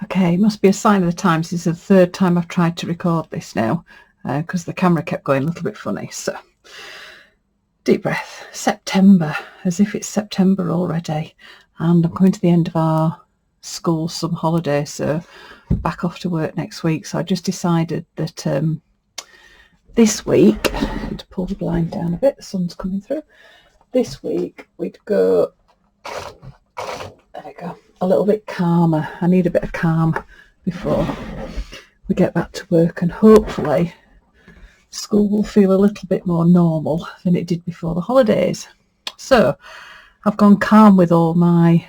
Okay, it must be a sign of the times. This is the third time I've tried to record this now because the camera kept going a little bit funny. So, deep breath. September, as if it's September already. And I'm coming to the end of our school summer holiday, so back off to work next week. So I just decided that this week, to pull the blind down a bit, the sun's coming through. This week we'd go, there we go, a little bit calmer. I need a bit of calm before we get back to work, and hopefully school will feel a little bit more normal than it did before the holidays. So I've gone calm with all my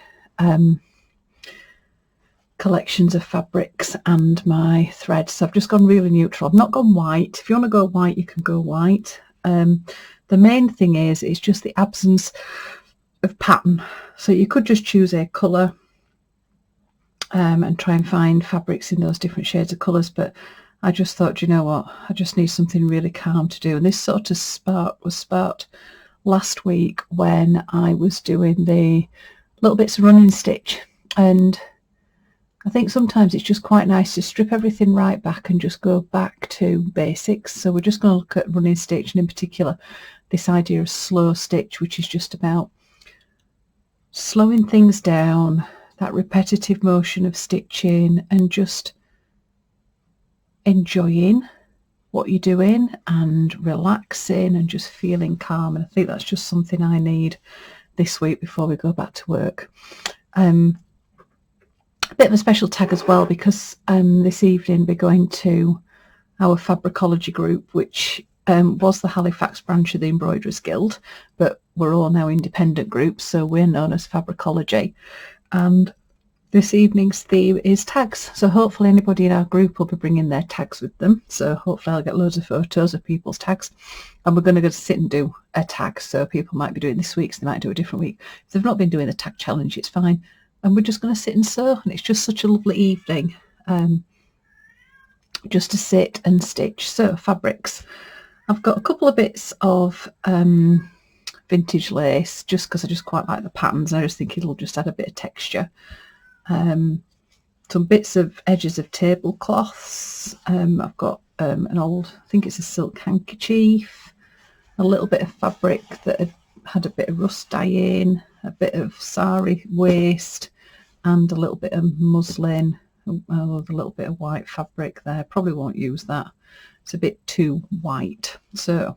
collections of fabrics and my threads. So I've just gone really neutral. I've not gone white. If you want to go white, you can go white. The main thing is it's just the absence of pattern. So you could just choose a colour and try and find fabrics in those different shades of colours, but I just thought, you know what, I just need something really calm to do. And this sort of was sparked last week when I was doing the little bits of running stitch, and I think sometimes it's just quite nice to strip everything right back and just go back to basics. So we're just going to look at running stitch, and in particular this idea of slow stitch, which is just about slowing things down, that repetitive motion of stitching, and just enjoying what you're doing and relaxing and just feeling calm. And I think that's just something I need this week before we go back to work. A bit of a special tag as well, because this evening we're going to our Fabricology group, which was the Halifax branch of the Embroiderers Guild, but we're all now independent groups, so we're known as Fabricology. And this evening's theme is tags, so hopefully anybody in our group will be bringing their tags with them. So hopefully I'll get loads of photos of people's tags, and we're going to go sit and do a tag. So people might be doing this week, so they might do a different week. If they've not been doing the tag challenge, it's fine, and we're just going to sit and sew, and it's just such a lovely evening just to sit and stitch. So fabrics, I've got a couple of bits of vintage lace, just because I just quite like the patterns, and I just think it'll just add a bit of texture. Some bits of edges of tablecloths. I've got an old, I think it's a silk handkerchief, a little bit of fabric that had a bit of rust dye in, a bit of sari waist, and a little bit of muslin, a little bit of white fabric there. Probably won't use that, it's a bit too white. So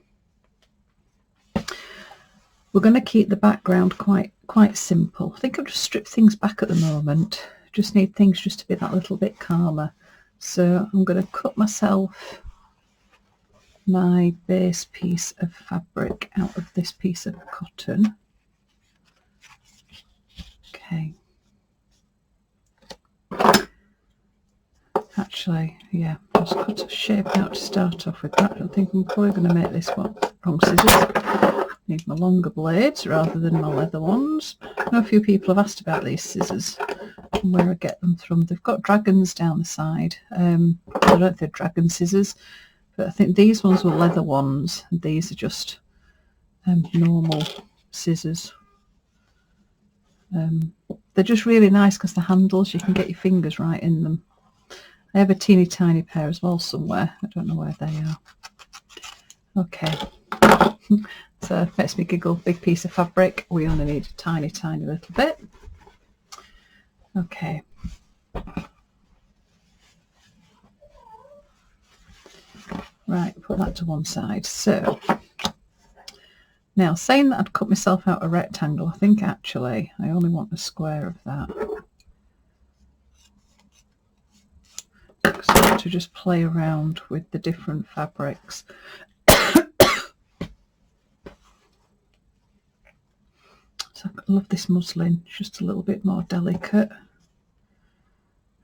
we're going to keep the background quite simple. I think I've just stripped things back at the moment. Just need things just to be that little bit calmer. So I'm going to cut myself my base piece of fabric out of this piece of cotton. Okay. Actually, yeah, I'll just cut a shape out to start off with that. I think I'm probably going to make this one wrong scissors. Need my longer blades rather than my leather ones. I know a few people have asked about these scissors and where I get them from. They've got dragons down the side. I don't know if they're dragon scissors, but I think these ones were leather ones, and these are just normal scissors. They're just really nice because the handles, you can get your fingers right in them. I have a teeny tiny pair as well somewhere. I don't know where they are. Okay. So makes me giggle. Big piece of fabric. We only need a tiny little bit. Okay. Right, put that to one side. So now, saying that I'd cut myself out a rectangle, I think actually I only want a square of that. Because I want to just play around with the different fabrics. So I love this muslin, it's just a little bit more delicate.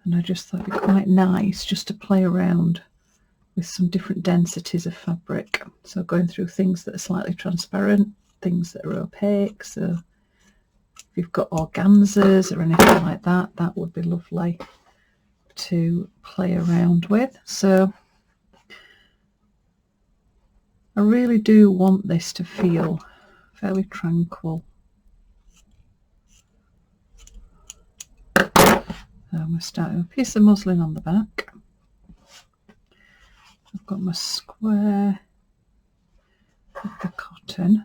And I just thought it'd be quite nice just to play around with some different densities of fabric. So going through things that are slightly transparent, things that are opaque. So if you've got organzas or anything like that, that would be lovely to play around with. So I really do want this to feel fairly tranquil. I'm going to start with a piece of muslin on the back. I've got my square of the cotton.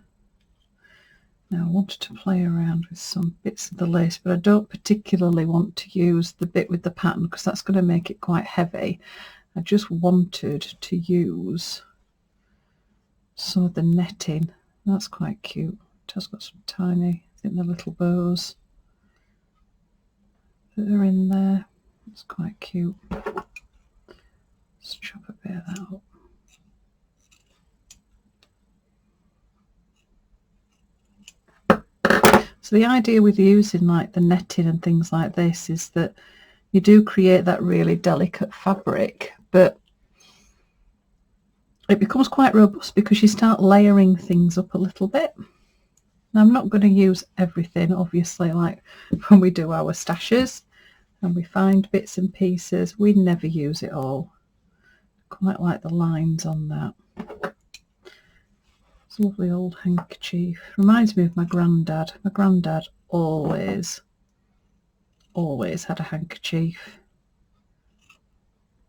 Now I wanted to play around with some bits of the lace, but I don't particularly want to use the bit with the pattern because that's going to make it quite heavy. I just wanted to use some of the netting. That's quite cute. It has got some tiny, I think the little bows that are in there. It's quite cute. Let's chop a bit of that up. So the idea with using like the netting and things like this is that you do create that really delicate fabric, but it becomes quite robust because you start layering things up a little bit. Now I'm not going to use everything, obviously, like when we do our stashes and we find bits and pieces, we never use it all. Quite like the lines on that. It's a lovely old handkerchief. Reminds me of my granddad. My granddad always had a handkerchief.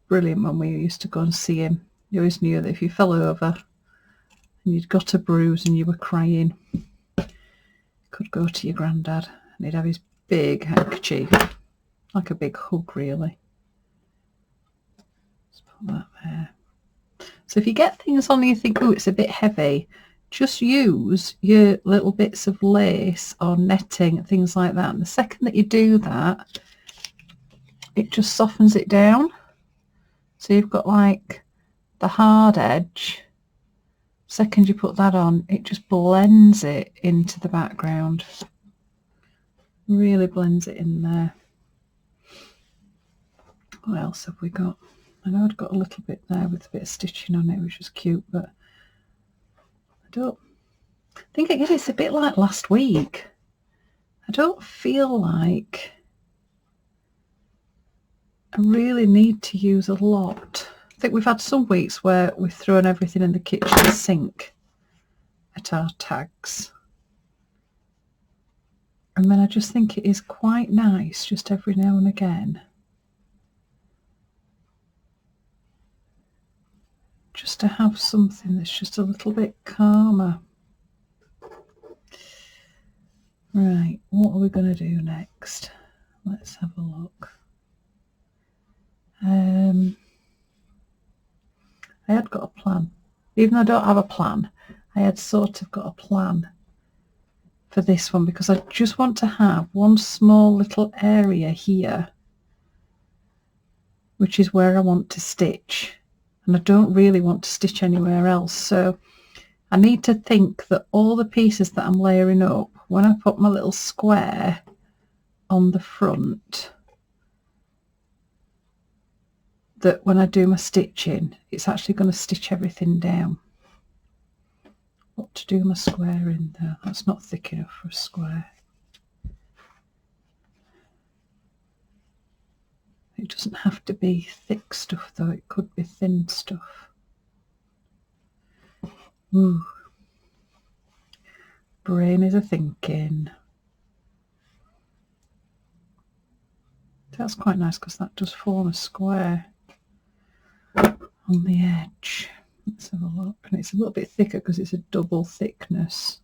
Brilliant when we used to go and see him. You always knew that if you fell over and you'd got a bruise and you were crying, you could go to your granddad and he'd have his big handkerchief, like a big hug really. Let's put that there. So if you get things on and you think, oh, it's a bit heavy, just use your little bits of lace or netting and things like that. And the second that you do that, it just softens it down. So you've got like the hard edge. Second you put that on, it just blends it into the background. Really blends it in there. What else have we got? I know I've got a little bit there with a bit of stitching on it, which is cute, but I don't think, again, it's a bit like last week. I don't feel like I really need to use a lot. I think we've had some weeks where we've thrown everything in the kitchen sink at our tags. And then I just think it is quite nice just every now and again just to have something that's just a little bit calmer. Right, what are we going to do next? Let's have a look. I had got a plan. Even though I don't have a plan, I had sort of got a plan for this one because I just want to have one small little area here, which is where I want to stitch. And I don't really want to stitch anywhere else. So I need to think that all the pieces that I'm layering up, when I put my little square on the front, that when I do my stitching, it's actually going to stitch everything down. What to do my square in there? That's not thick enough for a square. It doesn't have to be thick stuff though, it could be thin stuff. Ooh. Brain is a thinking. That's quite nice because that does form a square on the edge. Let's have a look. And it's a little bit thicker because it's a double thickness.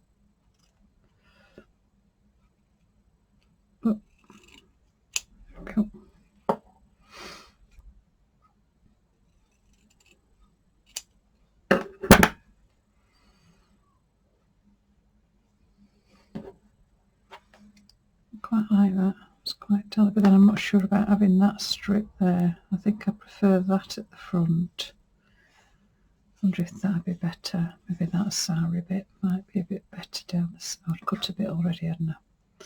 Oh, there we go. Quite like that. It's quite delicate, but then I'm not sure about having that strip there. I think I prefer that at the front. I wonder if that'd be better. Maybe that sari bit might be a bit better down the side. I've cut a bit already, hadn't I?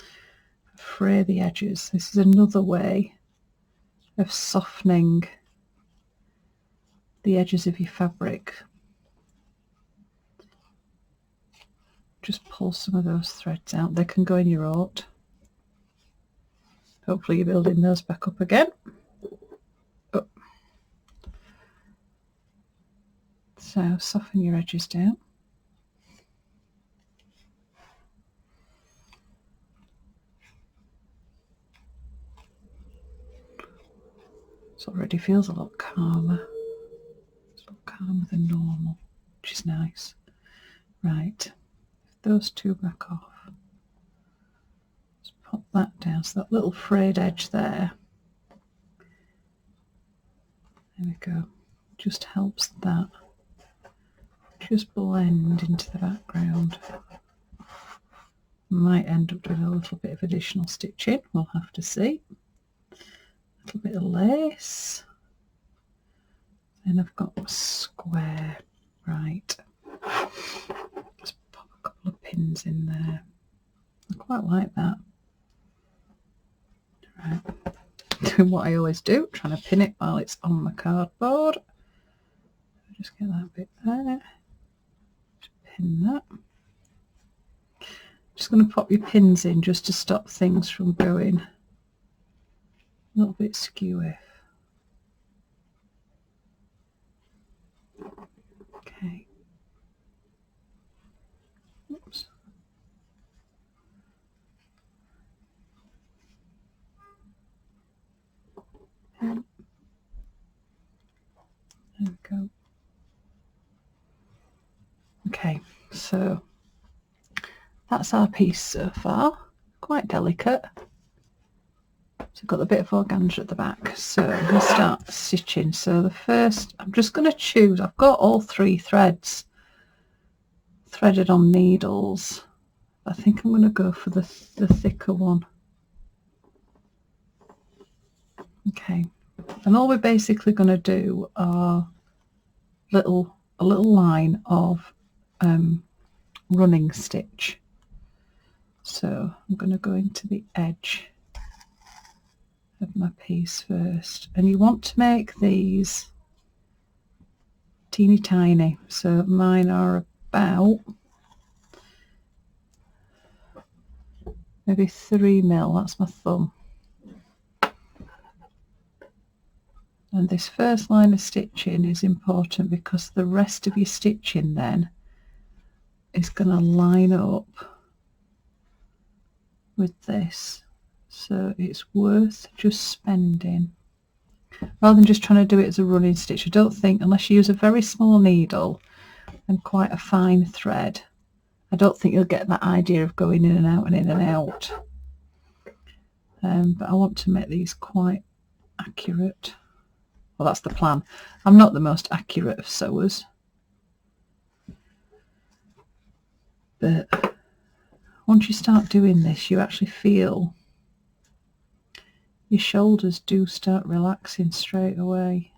Fray the edges. This is another way of softening the edges of your fabric. Just pull some of those threads out. They can go in your oat. Hopefully you're building those back up again. Oh. So soften your edges down. This already feels a lot calmer. It's a lot calmer than normal, which is nice. Right, those two back off. Let's pop that down. So that little frayed edge there. There we go. Just helps that just blend into the background. Might end up doing a little bit of additional stitching. We'll have to see. A little bit of lace. Then I've got a square. Right. Let's pop a couple of pins in there. I quite like that. Right. Doing what I always do, trying to pin it while it's on my cardboard. Just get that bit there. Just pin that. Just going to pop your pins in just to stop things from going a little bit skewy. Okay. Oops. There we go. Okay, so that's our piece so far. Quite delicate. So I've got a bit of organza at the back. So we'll start stitching. So the first, I'm just going to choose, I've got all 3 threads threaded on needles. I think I'm going to go for the thicker one. Okay, and all we're basically going to do are a little line of running stitch. So I'm going to go into the edge of my piece first, and you want to make these teeny tiny. So mine are about maybe 3 mil. That's my thumb. And this first line of stitching is important because the rest of your stitching then is going to line up with this. So it's worth just spending, rather than just trying to do it as a running stitch. I don't think, unless you use a very small needle and quite a fine thread, I don't think you'll get that idea of going in and out and in and out. But I want to make these quite accurate. Well, that's the plan. I'm not the most accurate of sewers, but once you start doing this, you actually feel your shoulders do start relaxing straight away.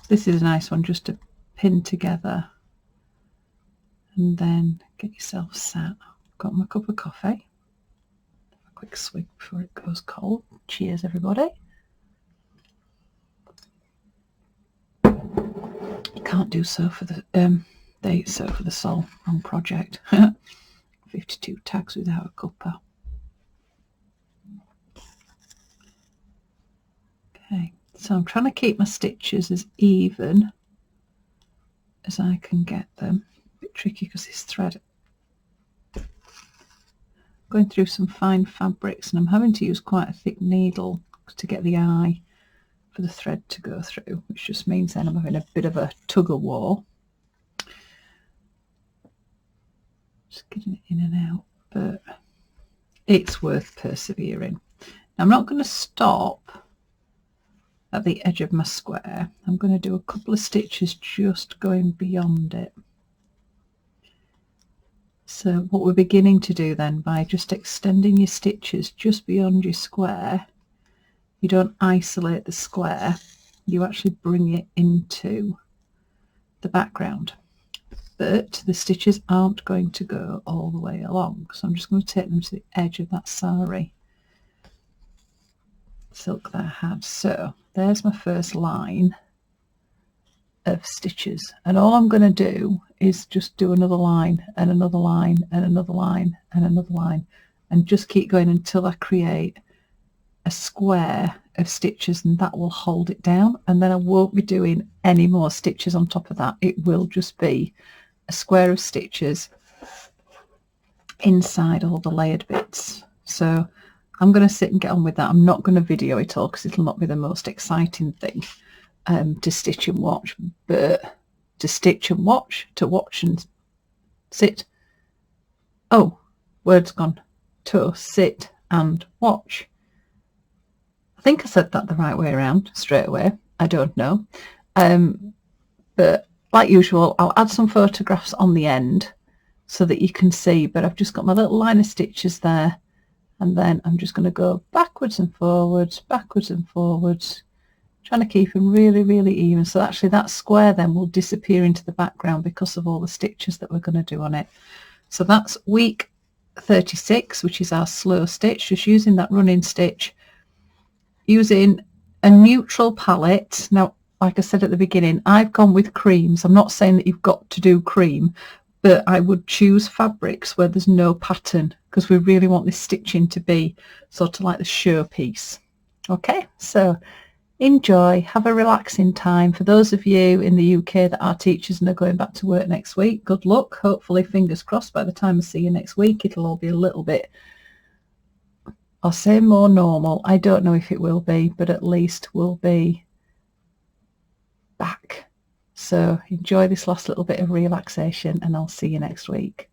This is a nice one just to pin together and then get yourself sat. Got my cup of coffee. A quick swig before it goes cold. Cheers, everybody. You can't do so for the so for the soul. Wrong project. 52 tags without a cuppa. Okay, so I'm trying to keep my stitches as even as I can get them. A bit tricky because this thread, going through some fine fabrics, and I'm having to use quite a thick needle to get the eye for the thread to go through, which just means then I'm having a bit of a tug of war. Just getting it in and out, but it's worth persevering. Now, I'm not going to stop at the edge of my square. I'm going to do a couple of stitches just going beyond it. So what we're beginning to do then, by just extending your stitches just beyond your square, you don't isolate the square, you actually bring it into the background. But the stitches aren't going to go all the way along, so I'm just going to take them to the edge of that sari silk that I had. So there's my first line of stitches, and all I'm going to do is just do another line and another line and another line and another line, and just keep going until I create a square of stitches, and that will hold it down, and then I won't be doing any more stitches on top of that. It will just be a square of stitches inside all the layered bits. So I'm going to sit and get on with that. I'm not going to video it all because it'll not be the most exciting thing to stitch and watch, but to stitch and watch, to watch and sit. Oh, word's gone. To sit and watch. I think I said that the right way around straight away. I don't know. But like usual, I'll add some photographs on the end so that you can see, but I've just got my little line of stitches there, and then I'm just going to go backwards and forwards, trying to keep them really, really even. So actually that square then will disappear into the background because of all the stitches that we're going to do on it. So that's week 36, which is our slow stitch, just using that running stitch, using a neutral palette. Now, like I said at the beginning, I've gone with creams. I'm not saying that you've got to do cream, but I would choose fabrics where there's no pattern, because we really want this stitching to be sort of like the showpiece. Okay, so enjoy, have a relaxing time. For those of you in the UK that are teachers and are going back to work next week, good luck. Hopefully, fingers crossed, by the time I see you next week, it'll all be a little bit, I'll say more normal. I don't know if it will be, but at least we'll be back. So enjoy this last little bit of relaxation, and I'll see you next week.